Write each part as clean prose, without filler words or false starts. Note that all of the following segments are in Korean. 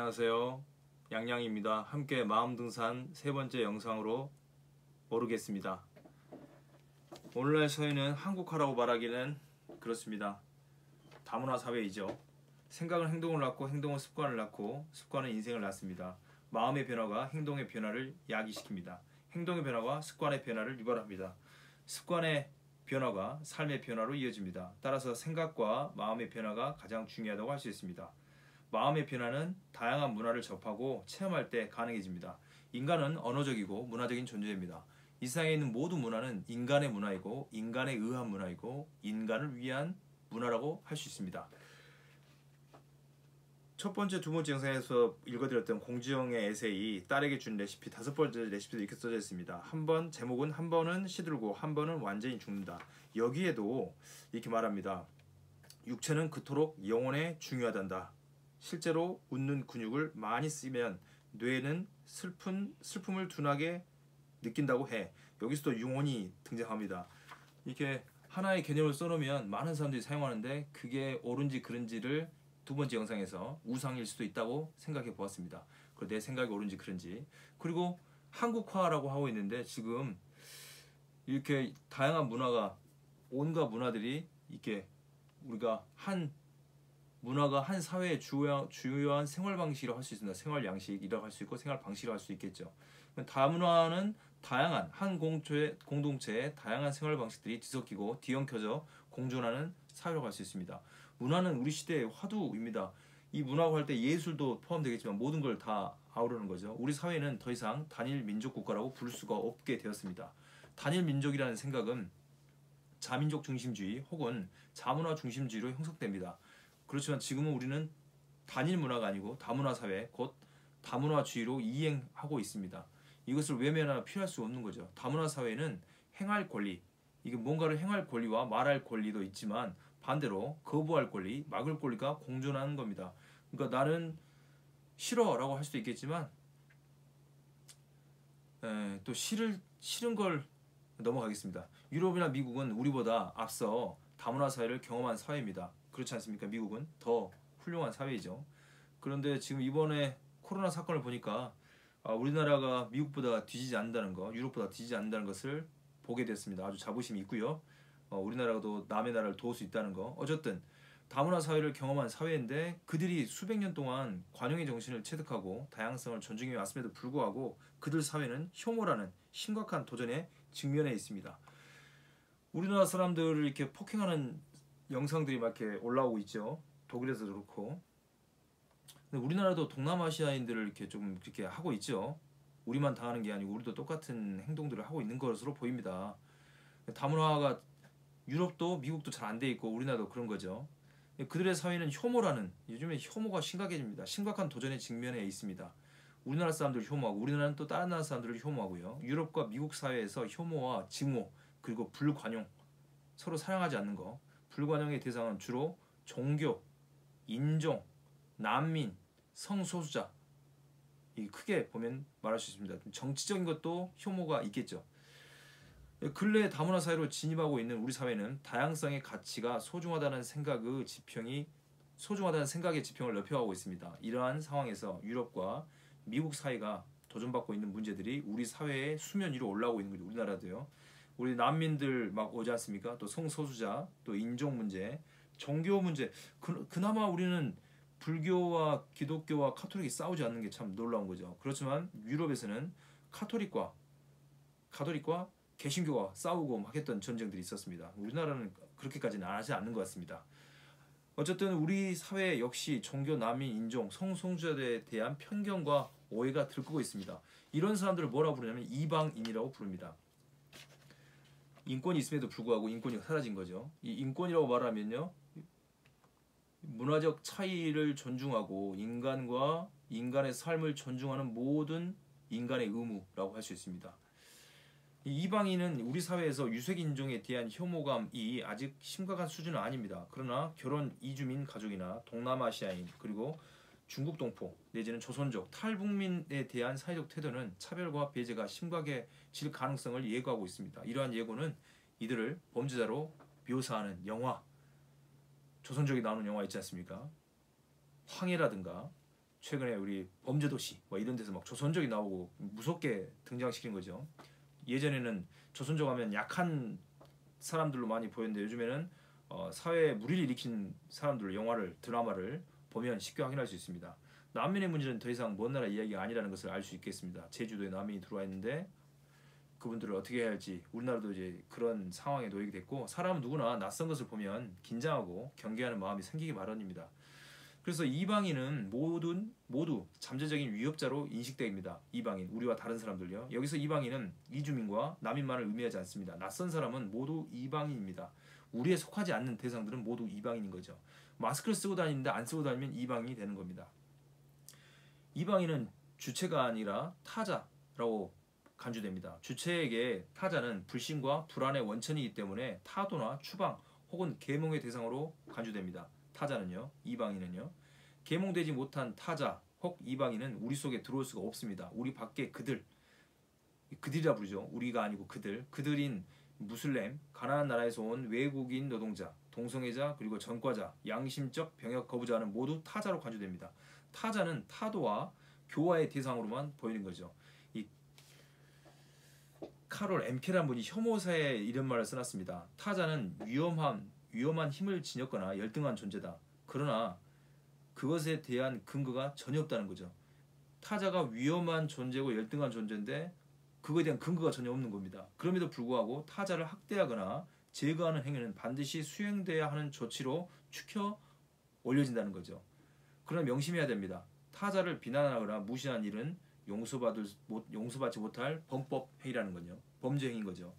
안녕하세요. 양양입니다. 함께 마음등산 세 번째 영상으로 오르겠습니다. 오늘날 저희는 한국화라고 말하기는 그렇습니다. 다문화 사회이죠. 생각은 행동을 낳고 행동은 습관을 낳고 습관은 인생을 낳습니다. 마음의 변화가 행동의 변화를 야기시킵니다. 행동의 변화가 습관의 변화를 유발합니다. 습관의 변화가 삶의 변화로 이어집니다. 따라서 생각과 마음의 변화가 가장 중요하다고 할 수 있습니다. 마음의 변화는 다양한 문화를 접하고 체험할 때 가능해집니다. 인간은 언어적이고 문화적인 존재입니다. 이 세상에 있는 모든 문화는 인간의 문화이고 인간에 의한 문화이고 인간을 위한 문화라고 할 수 있습니다. 첫 번째, 두 번째 영상에서 읽어드렸던 공지영의 에세이 딸에게 준 레시피, 다섯 번째 레시피도 이렇게 써져 있습니다. 제목은 한 번은 시들고 한 번은 완전히 죽는다. 여기에도 이렇게 말합니다. 육체는 그토록 영혼에 중요하단다. 실제로 웃는 근육을 많이 쓰면 뇌는 슬픔을 둔하게 느낀다고 해. 여기서도 유언이 등장합니다. 이렇게 하나의 개념을 써놓으면 많은 사람들이 사용하는데 그게 옳은지 그른지를 두 번째 영상에서 우상일 수도 있다고 생각해 보았습니다. 그리고 내 생각이 옳은지 그른지. 그리고 한국화라고 하고 있는데 지금 이렇게 다양한 문화가, 온갖 문화들이 이렇게 우리가 문화가 한 사회의 주요한 생활 방식이라고 할 수 있습니다. 생활 양식이라고 할 수 있고 생활 방식이라고 할 수 있겠죠. 다문화는 다양한 한 공동체의 다양한 생활 방식들이 뒤섞이고 뒤엉켜져 공존하는 사회라고 할 수 있습니다. 문화는 우리 시대의 화두입니다. 이 문화고 할 때 예술도 포함되겠지만 모든 걸 다 아우르는 거죠. 우리 사회는 더 이상 단일 민족 국가라고 부를 수가 없게 되었습니다. 단일 민족이라는 생각은 자민족 중심주의 혹은 자문화 중심주의로 형성됩니다. 그렇지만 지금은 우리는 단일 문화가 아니고 다문화 사회, 곧 다문화주의로 이행하고 있습니다. 이것을 외면하거나 피할 수 없는 거죠. 다문화 사회는 행할 권리, 이게 뭔가를 행할 권리와 말할 권리도 있지만 반대로 거부할 권리, 막을 권리가 공존하는 겁니다. 그러니까 나는 싫어라고 할 수도 있겠지만 또 싫은 걸 넘어가겠습니다. 유럽이나 미국은 우리보다 앞서 다문화 사회를 경험한 사회입니다. 그렇지 않습니까? 미국은 더 훌륭한 사회이죠. 그런데 지금 이번에 코로나 사건을 보니까 우리나라가 미국보다 뒤지지 않는다는 거, 유럽보다 뒤지지 않는다는 것을 보게 됐습니다. 아주 자부심이 있고요. 우리나라도 남의 나라를 도울 수 있다는 거. 어쨌든 다문화 사회를 경험한 사회인데 그들이 수백 년 동안 관용의 정신을 체득하고 다양성을 존중해 왔음에도 불구하고 그들 사회는 혐오라는 심각한 도전에 직면해 있습니다. 우리나라 사람들을 이렇게 폭행하는 영상들이 막 이렇게 올라오고 있죠. 독일에서도 그렇고. 근데 우리나라도 동남아시아인들을 이렇게 좀 그렇게 하고 있죠. 우리만 당하는 게 아니고 우리도 똑같은 행동들을 하고 있는 것으로 보입니다. 다문화가 유럽도 미국도 잘 안 돼 있고 우리나라도 그런 거죠. 그들의 사회는 요즘에 혐오가 심각해집니다. 심각한 도전에 직면해 있습니다. 우리나라 사람들을 혐오하고 우리나라는 또 다른 나라 사람들을 혐오하고요. 유럽과 미국 사회에서 혐오와 증오 그리고 불관용, 서로 사랑하지 않는 거. 불관용의 대상은 주로 종교, 인종, 난민, 성소수자, 이 크게 보면 말할 수 있습니다. 정치적인 것도 혐오가 있겠죠. 근래 다문화 사회로 진입하고 있는 우리 사회는 다양성의 가치가 소중하다는 생각의 지평을 넓혀가고 있습니다. 이러한 상황에서 유럽과 미국 사회가 도전받고 있는 문제들이 우리 사회의 수면 위로 올라오고 있는 거죠. 우리나라도요. 우리 난민들 막 오지 않습니까? 또 성소수자, 또 인종 문제, 종교 문제. 그나마 우리는 불교와 기독교와 카톨릭이 싸우지 않는 게 참 놀라운 거죠. 그렇지만 유럽에서는 카톨릭과 개신교가 싸우고 막 했던 전쟁들이 있었습니다. 우리나라는 그렇게까지는 하지 않는 것 같습니다. 어쨌든 우리 사회 역시 종교, 난민, 인종, 성소수자에 대한 편견과 오해가 들끓고 있습니다. 이런 사람들을 뭐라고 부르냐면 이방인이라고 부릅니다. 인권이 있음에도 불구하고 인권이 사라진 거죠. 이 인권이라고 말하면요, 문화적 차이를 존중하고 인간과 인간의 삶을 존중하는 모든 인간의 의무라고 할 수 있습니다. 이 이방인은 우리 사회에서 유색인종에 대한 혐오감이 아직 심각한 수준은 아닙니다. 그러나 결혼 이주민 가족이나 동남아시아인 그리고 중국 동포 내지는 조선족, 탈북민에 대한 사회적 태도는 차별과 배제가 심각해질 가능성을 예고하고 있습니다. 이러한 예고는 이들을 범죄자로 묘사하는 영화, 조선족이 나오는 영화 있지 않습니까? 황해라든가 최근에 우리 범죄도시 뭐 이런 데서 막 조선족이 나오고 무섭게 등장시킨 거죠. 예전에는 조선족 하면 약한 사람들로 많이 보였는데 요즘에는 사회에 무리를 일으킨 사람들 영화를 드라마를 보면 쉽게 확인할 수 있습니다. 난민의 문제는 더 이상 먼 나라 이야기가 아니라는 것을 알 수 있겠습니다. 제주도에 난민이 들어와 있는데 그분들을 어떻게 해야 할지 우리나라도 이제 그런 상황에 놓이게 됐고 사람은 누구나 낯선 것을 보면 긴장하고 경계하는 마음이 생기기 마련입니다. 그래서 이방인은 모두 잠재적인 위협자로 인식됩니다. 이방인, 우리와 다른 사람들요. 여기서 이방인은 이주민과 난민만을 의미하지 않습니다. 낯선 사람은 모두 이방인입니다. 우리에 속하지 않는 대상들은 모두 이방인인 거죠. 마스크를 쓰고 다니는데 안 쓰고 다니면 이방인이 되는 겁니다. 이방인은 주체가 아니라 타자라고 간주됩니다. 주체에게 타자는 불신과 불안의 원천이기 때문에 타도나 추방 혹은 계몽의 대상으로 간주됩니다. 타자는요, 이방인은요. 계몽되지 못한 타자 혹 이방인은 우리 속에 들어올 수가 없습니다. 우리 밖에 그들이라 부르죠. 우리가 아니고 그들인 무슬림, 가나안 나라에서 온 외국인 노동자, 동성애자, 그리고 전과자, 양심적 병역 거부자는 모두 타자로 간주됩니다. 타자는 타도와 교화의 대상으로만 보이는 거죠. 이 카롤 엠케라는 분이 혐오사에 이런 말을 써놨습니다. 타자는 위험한 힘을 지녔거나 열등한 존재다. 그러나 그것에 대한 근거가 전혀 없다는 거죠. 타자가 위험한 존재고 열등한 존재인데 그거에 대한 근거가 전혀 없는 겁니다. 그럼에도 불구하고 타자를 학대하거나 제거하는 행위는 반드시 수행돼야 하는 조치로 추켜 올려진다는 거죠. 그러나 명심해야 됩니다. 타자를 비난하거나 무시한 일은 용서받지 못할 범법 행위라는 거죠. 범죄 행위인 거죠.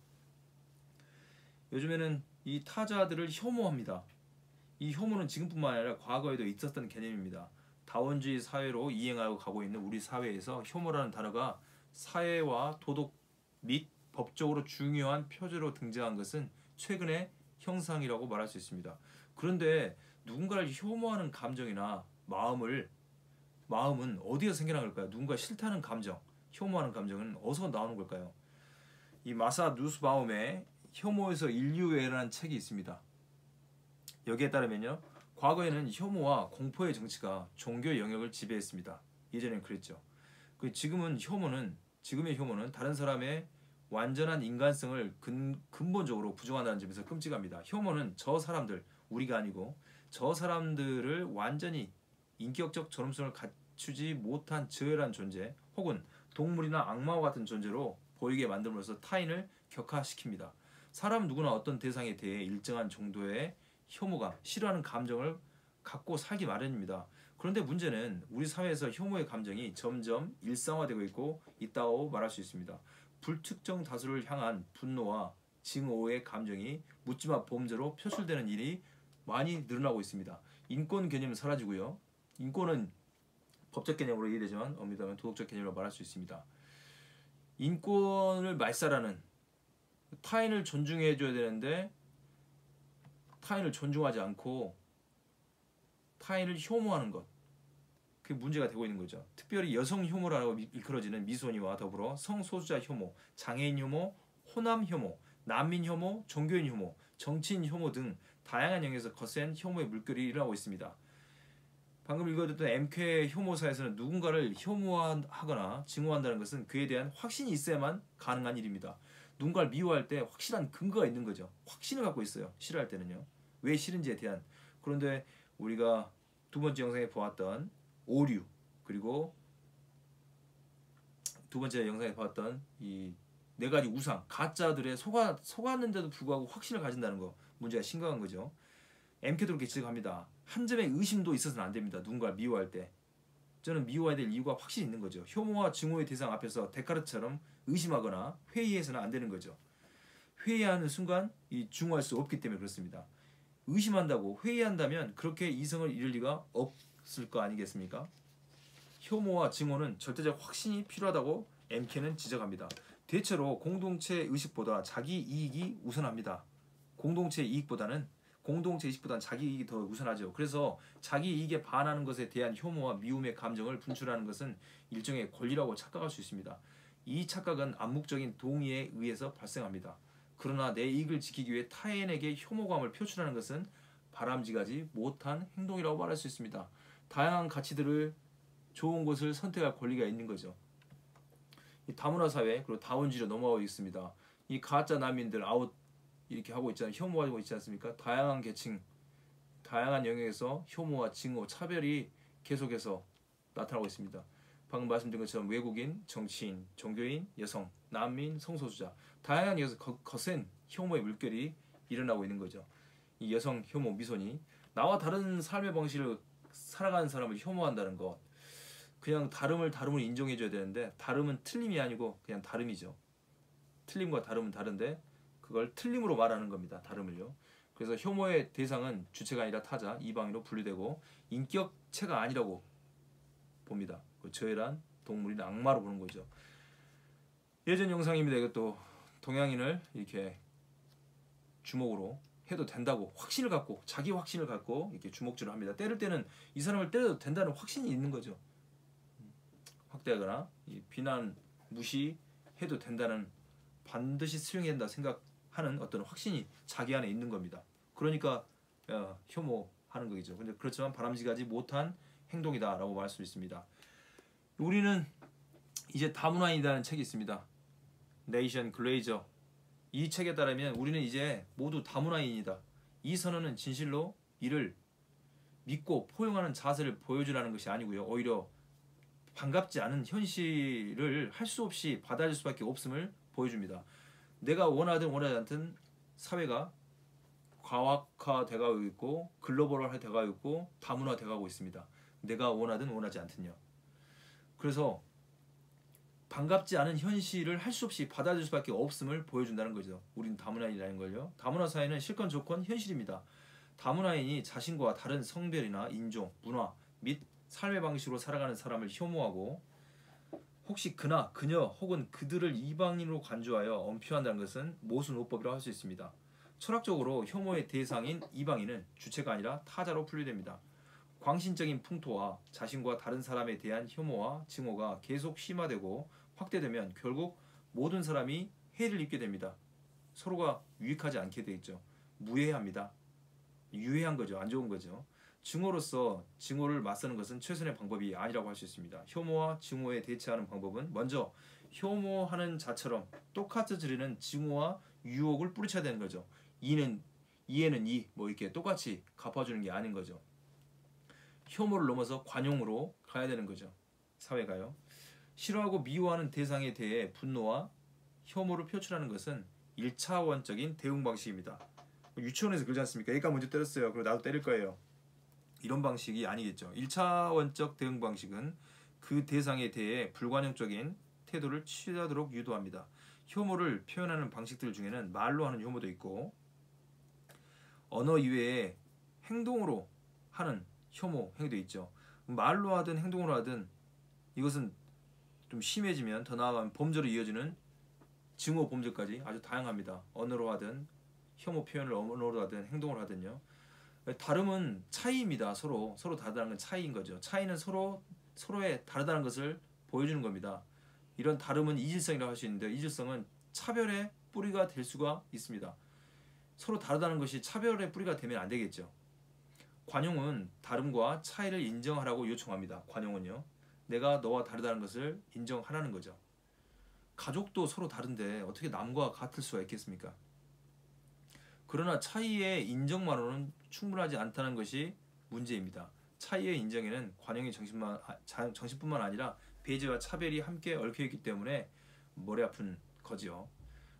요즘에는 이 타자들을 혐오합니다. 이 혐오는 지금뿐만 아니라 과거에도 있었던 개념입니다. 다원주의 사회로 이행하고 가고 있는 우리 사회에서 혐오라는 단어가 사회와 도덕 및 법적으로 중요한 표제로 등장한 것은 최근의 형상이라고 말할 수 있습니다. 그런데 누군가를 혐오하는 감정이나 마음은 어디서 생겨난 걸까요? 누군가 싫다는 감정, 혐오하는 감정은 어디서 나오는 걸까요? 이 마사 누스바움의 혐오에서 인류애라는 책이 있습니다. 여기에 따르면요, 과거에는 혐오와 공포의 정치가 종교 영역을 지배했습니다. 예전엔 그랬죠. 지금의 혐오는 다른 사람의 완전한 인간성을 근본적으로 부정한다는 점에서 끔찍합니다. 혐오는 저 사람들, 우리가 아니고 저 사람들을 완전히 인격적 존엄성을 갖추지 못한 저열한 존재 혹은 동물이나 악마와 같은 존재로 보이게 만들면서 타인을 격화시킵니다. 사람 누구나 어떤 대상에 대해 일정한 정도의 혐오감, 싫어하는 감정을 갖고 살기 마련입니다. 그런데 문제는 우리 사회에서 혐오의 감정이 점점 일상화되고 있다고 말할 수 있습니다. 불특정 다수를 향한 분노와 증오의 감정이 묻지마 범죄로 표출되는 일이 많이 늘어나고 있습니다. 인권 개념은 사라지고요. 인권은 법적 개념으로 이해되지만 엄밀하면 도덕적 개념으로 말할 수 있습니다. 인권을 말살하는, 타인을 존중해줘야 되는데 타인을 존중하지 않고 타인을 혐오하는 것, 그게 문제가 되고 있는 거죠. 특별히 여성 혐오라고 일컬어지는 미소니와 더불어 성소수자 혐오, 장애인 혐오, 호남 혐오, 난민 혐오, 종교인 혐오, 정치인 혐오 등 다양한 영역에서 거센 혐오의 물결이 일어나고 있습니다. 방금 읽어드렸던 MK 혐오사에서는 누군가를 혐오하거나 증오한다는 것은 그에 대한 확신이 있어야만 가능한 일입니다. 누군가를 미워할 때 확실한 근거가 있는 거죠. 확신을 갖고 있어요. 싫어할 때는요. 왜 싫은지에 대한. 그런데 우리가 두 번째 영상에 보았던 오류, 그리고 두 번째 영상에 보았던 이 네 가지 우상, 가짜들에 속았는데도 불구하고 확신을 가진다는 거, 문제가 심각한 거죠. MK도 그렇게 지적합니다. 한 점의 의심도 있어서는 안 됩니다. 누군가를 미워할 때. 저는 미워해야 될 이유가 확실히 있는 거죠. 혐오와 증오의 대상 앞에서 데카르트처럼 의심하거나 회의해서는 안 되는 거죠. 회의하는 순간 증오할 수 없기 때문에 그렇습니다. 의심한다고, 회의한다면 그렇게 이성을 잃을 리가 없을 거 아니겠습니까? 혐오와 증오는 절대적 확신이 필요하다고 MK는 지적합니다. 대체로 공동체 의식보다 자기 이익이 우선합니다. 공동체 이익보다는 자기 이익이 더 우선하죠. 그래서 자기 이익에 반하는 것에 대한 혐오와 미움의 감정을 분출하는 것은 일종의 권리라고 착각할 수 있습니다. 이 착각은 암묵적인 동의에 의해서 발생합니다. 그러나 내 이익을 지키기 위해 타인에게 혐오감을 표출하는 것은 바람직하지 못한 행동이라고 말할 수 있습니다. 다양한 가치들을 좋은 곳을 선택할 권리가 있는 거죠. 이 다문화 사회 그리고 다원주의로 넘어가고 있습니다. 이 가짜 난민들 아웃 이렇게 하고 있잖아요. 혐오하고 있지 않습니까? 다양한 계층, 다양한 영역에서 혐오와 징후, 차별이 계속해서 나타나고 있습니다. 방금 말씀드린 것처럼 외국인, 정치인, 종교인, 여성, 난민, 성소수자 다양한 여기서 거센 혐오의 물결이 일어나고 있는 거죠. 이 여성 혐오 미소니 나와 다른 삶의 방식을 살아가는 사람을 혐오한다는 것 그냥 다름을 인정해줘야 되는데 다름은 틀림이 아니고 그냥 다름이죠. 틀림과 다름은 다른데 그걸 틀림으로 말하는 겁니다. 다름을요. 그래서 혐오의 대상은 주체가 아니라 타자, 이방인으로 분류되고 인격체가 아니라고 봅니다. 저열한 동물이나 악마로 보는 거죠. 예전 영상입니다. 이것도 동양인을 이렇게 주먹으로 해도 된다고 확신을 갖고 자기 확신을 갖고 이렇게 주먹질을 합니다. 때릴 때는 이 사람을 때려도 된다는 확신이 있는 거죠. 확대하거나 비난 무시해도 된다는 반드시 수용해야 된다 생각하는 어떤 확신이 자기 안에 있는 겁니다. 그러니까 혐오하는 거겠죠. 근데 그렇지만 바람직하지 못한 행동이다라고 말할 수 있습니다. 우리는 이제 다문화인이라는 책이 있습니다. 네이션 글레이저 이 책에 따르면 우리는 이제 모두 다문화인이다. 이 선언은 진실로 이를 믿고 포용하는 자세를 보여주라는 것이 아니고요. 오히려 반갑지 않은 현실을 할 수 없이 받아들일 수밖에 없음을 보여줍니다. 내가 원하든 원하지 않든 사회가 과학화돼가고 있고 글로벌화돼가고 있고 다문화돼가고 있습니다. 내가 원하든 원하지 않든요. 그래서 반갑지 않은 현실을 할 수 없이 받아들일 수밖에 없음을 보여준다는 거죠. 우린 다문화인이라는 걸요. 다문화 사회는 실권 조건 현실입니다. 다문화인이 자신과 다른 성별이나 인종, 문화 및 삶의 방식으로 살아가는 사람을 혐오하고 혹시 그나 그녀 혹은 그들을 이방인으로 간주하여 엄표한다는 것은 모순호법이라고 할 수 있습니다. 철학적으로 혐오의 대상인 이방인은 주체가 아니라 타자로 분류됩니다. 광신적인 풍토와 자신과 다른 사람에 대한 혐오와 증오가 계속 심화되고 확대되면 결국 모든 사람이 해를 입게 됩니다. 서로가 유익하지 않게 돼 있죠. 무해합니다. 유해한 거죠. 안 좋은 거죠. 증오로서 증오를 맞서는 것은 최선의 방법이 아니라고 할 수 있습니다. 혐오와 증오에 대처하는 방법은 먼저 혐오하는 자처럼 똑같아지는 증오와 유혹을 뿌리쳐야 되는 거죠. 이에는 이 뭐 이렇게 똑같이 갚아주는 게 아닌 거죠. 혐오를 넘어서 관용으로 가야 되는 거죠. 사회가요. 싫어하고 미워하는 대상에 대해 분노와 혐오를 표출하는 것은 1차원적인 대응 방식입니다. 유치원에서 그러지 않습니까? 얘가 먼저 때렸어요. 그리고 나도 때릴 거예요. 이런 방식이 아니겠죠. 1차원적 대응 방식은 그 대상에 대해 불관용적인 태도를 취하도록 유도합니다. 혐오를 표현하는 방식들 중에는 말로 하는 혐오도 있고 언어 이외에 행동으로 하는 혐오 행위도 있죠. 말로 하든 행동으로 하든 이것은 좀 심해지면 더 나아가면 범죄로 이어지는 증오 범죄까지 아주 다양합니다. 언어로 하든 혐오 표현을 언어로 하든 행동으로 하든요. 다름은 차이입니다. 서로 다르다는 건 차이인 거죠. 차이는 서로의 다르다는 것을 보여주는 겁니다. 이런 다름은 이질성이라고 할 수 있는데 이질성은 차별의 뿌리가 될 수가 있습니다. 서로 다르다는 것이 차별의 뿌리가 되면 안 되겠죠. 관용은 다름과 차이를 인정하라고 요청합니다. 관용은요. 내가 너와 다르다는 것을 인정하라는 거죠. 가족도 서로 다른데 어떻게 남과 같을 수가 있겠습니까? 그러나 차이의 인정만으로는 충분하지 않다는 것이 문제입니다. 차이의 인정에는 관용의 정신뿐만 아니라 배제와 차별이 함께 얽혀있기 때문에 머리 아픈 거지요.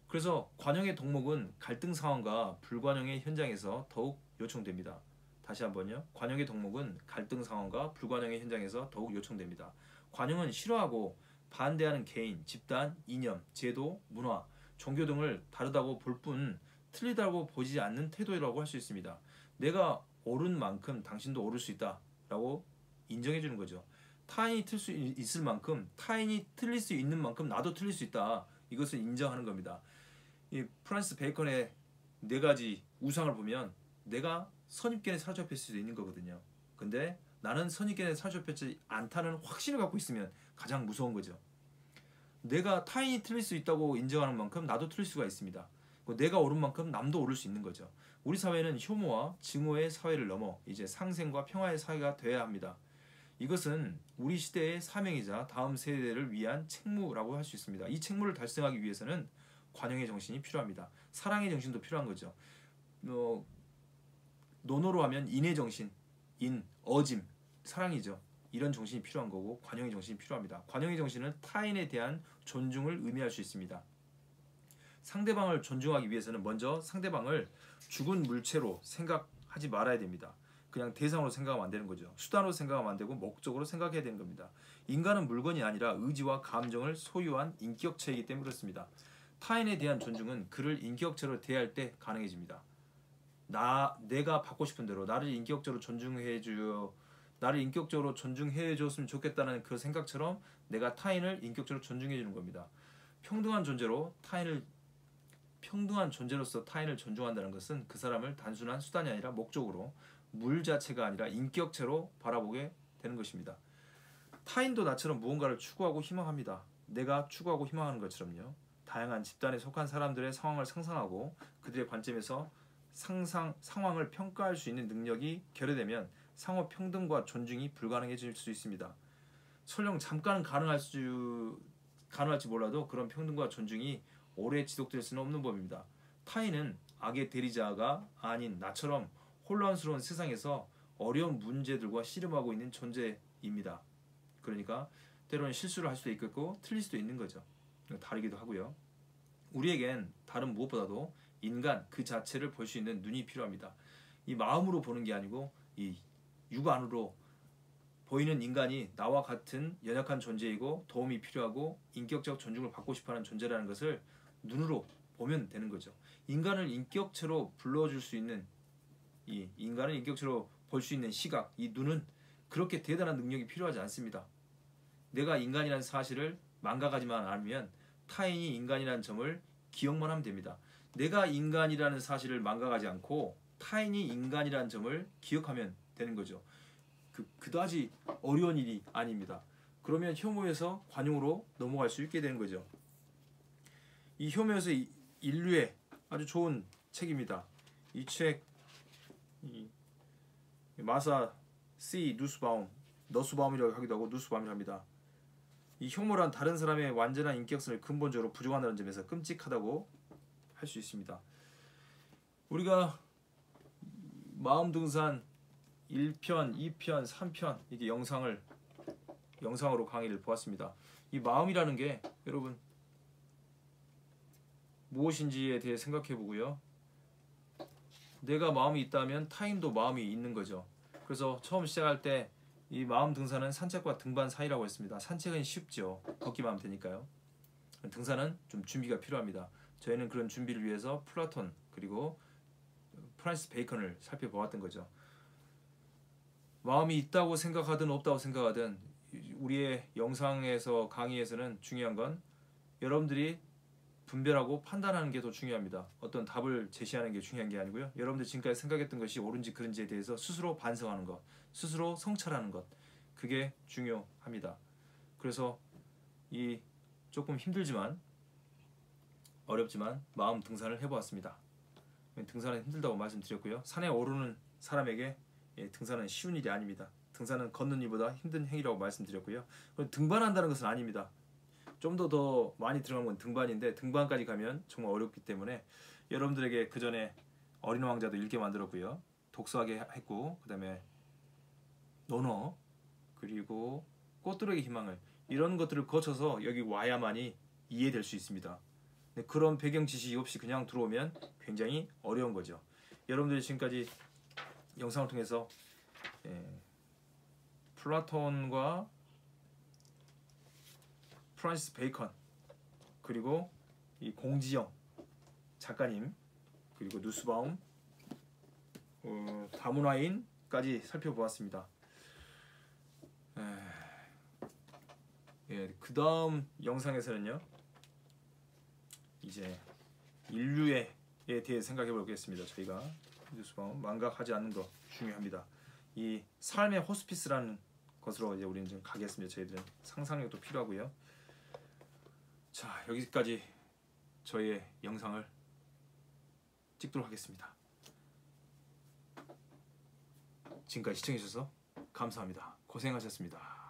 그래서 관용의 덕목은 갈등 상황과 불관용의 현장에서 더욱 요청됩니다. 다시 한번요. 관용의 덕목은 갈등 상황과 불관용의 현장에서 더욱 요청됩니다. 관용은 싫어하고 반대하는 개인, 집단, 이념, 제도, 문화, 종교 등을 다르다고 볼 뿐 틀리다고 보지 않는 태도라고 할 수 있습니다. 내가 옳은 만큼 당신도 옳을 수 있다 라고 인정해 주는 거죠. 타인이 틀 수 있을 만큼 타인이 틀릴 수 있는 만큼 나도 틀릴 수 있다. 이것을 인정하는 겁니다. 이 프란시스 베이컨의 4가지 우상을 보면 내가 선입견에 사로잡힐 수도 있는 거거든요. 근데 나는 선입견에 사로잡히지 않다는 확신을 갖고 있으면 가장 무서운 거죠. 내가 타인이 틀릴 수 있다고 인정하는 만큼 나도 틀릴 수가 있습니다. 내가 옳은 만큼 남도 옳을 수 있는 거죠. 우리 사회는 혐오와 증오의 사회를 넘어 이제 상생과 평화의 사회가 되어야 합니다. 이것은 우리 시대의 사명이자 다음 세대를 위한 책무라고 할 수 있습니다. 이 책무를 달성하기 위해서는 관용의 정신이 필요합니다. 사랑의 정신도 필요한 거죠. 논어로 하면 인의 정신, 어짐, 사랑이죠. 이런 정신이 필요한 거고 관용의 정신이 필요합니다. 관용의 정신은 타인에 대한 존중을 의미할 수 있습니다. 상대방을 존중하기 위해서는 먼저 상대방을 죽은 물체로 생각하지 말아야 됩니다. 그냥 대상으로 생각하면 안 되는 거죠. 수단으로 생각하면 안 되고 목적으로 생각해야 되는 겁니다. 인간은 물건이 아니라 의지와 감정을 소유한 인격체이기 때문에 그렇습니다. 타인에 대한 존중은 그를 인격체로 대할 때 가능해집니다. 내가 받고 싶은 대로 나를 인격적으로 존중해 줬으면 좋겠다는 그 생각처럼 내가 타인을 인격적으로 존중해 주는 겁니다. 평등한 존재로서 타인을 존중한다는 것은 그 사람을 단순한 수단이 아니라 목적으로, 물 자체가 아니라 인격체로 바라보게 되는 것입니다. 타인도 나처럼 무언가를 추구하고 희망합니다. 내가 추구하고 희망하는 것처럼요. 다양한 집단에 속한 사람들의 상황을 상상하고 그들의 관점에서 상황을 평가할 수 있는 능력이 결여되면 상호 평등과 존중이 불가능해질 수 있습니다. 설령 잠깐은 가능할지 몰라도 그런 평등과 존중이 오래 지속될 수는 없는 법입니다. 타인은 악의 대리자가 아닌 나처럼 혼란스러운 세상에서 어려운 문제들과 씨름하고 있는 존재입니다. 그러니까 때로는 실수를 할 수도 있겠고 틀릴 수도 있는 거죠. 다르기도 하고요. 우리에겐 다른 무엇보다도 인간 그 자체를 볼 수 있는 눈이 필요합니다. 이 마음으로 보는 게 아니고 이 육안으로 보이는 인간이 나와 같은 연약한 존재이고 도움이 필요하고 인격적 존중을 받고 싶어하는 존재라는 것을 눈으로 보면 되는 거죠. 인간을 인격체로 불러줄 수 있는 인간을 인격체로 볼 수 있는 시각, 이 눈은 그렇게 대단한 능력이 필요하지 않습니다. 내가 인간이라는 사실을 망각하지만 않으면 타인이 인간이라는 점을 기억만 하면 됩니다. 내가 인간이라는 사실을 망각하지 않고 타인이 인간이라는 점을 기억하면 되는 거죠. 그다지 어려운 일이 아닙니다. 그러면 혐오에서 관용으로 넘어갈 수 있게 되는 거죠. 이 혐오에서 인류의 아주 좋은 책입니다. 이 책 마사 C 너스바움이라고 하기도 하고 누스바움이라고 합니다. 이 혐오란 다른 사람의 완전한 인격성을 근본적으로 부정한다는 점에서 끔찍하다고 할 수 있습니다. 우리가 마음등산 1편, 2편, 3편 이게 영상으로 강의를 보았습니다. 이 마음이라는 게 여러분 무엇인지에 대해 생각해 보고요. 내가 마음이 있다면 타인도 마음이 있는 거죠. 그래서 처음 시작할 때 이 마음 등산은 산책과 등반 사이라고 했습니다. 산책은 쉽죠. 걷기만 하면 되니까요. 등산은 좀 준비가 필요합니다. 저희는 그런 준비를 위해서 플라톤 그리고 프란시스 베이컨을 살펴보았던 거죠. 마음이 있다고 생각하든 없다고 생각하든 우리의 영상에서 강의에서는 중요한 건 여러분들이 분별하고 판단하는 게 더 중요합니다. 어떤 답을 제시하는 게 중요한 게 아니고요. 여러분들 지금까지 생각했던 것이 옳은지 그른지에 대해서 스스로 반성하는 것, 스스로 성찰하는 것, 그게 중요합니다. 그래서 이 조금 힘들지만 어렵지만 마음 등산을 해보았습니다. 등산은 힘들다고 말씀드렸고요. 산에 오르는 사람에게 등산은 쉬운 일이 아닙니다. 등산은 걷는 일보다 힘든 행위라고 말씀드렸고요. 등반한다는 것은 아닙니다. 좀 더 많이 들어간 건 등반인데 등반까지 가면 정말 어렵기 때문에 여러분들에게 그 전에 어린 왕자도 읽게 만들었고요. 독서하게 했고 그 다음에 논어 그리고 꽃들에게 희망을 이런 것들을 거쳐서 여기 와야만이 이해될 수 있습니다. 그런 배경 지식이 없이 그냥 들어오면 굉장히 어려운 거죠. 여러분들이 지금까지 영상을 통해서 플라톤과 프란시스 베이컨 그리고 이 공지영 작가님 그리고 누스바움 다문화인까지 살펴보았습니다. 그 다음 영상에서는요 이제 인류에 대해 생각해 보겠습니다. 저희가 누스바움 망각하지 않는 거 중요합니다. 이 삶의 호스피스라는 것으로 이제 우리는 좀 가겠습니다. 저희들은 상상력도 필요하고요. 자, 여기까지 저희의 영상을 찍도록 하겠습니다. 지금까지 시청해주셔서 감사합니다. 고생하셨습니다.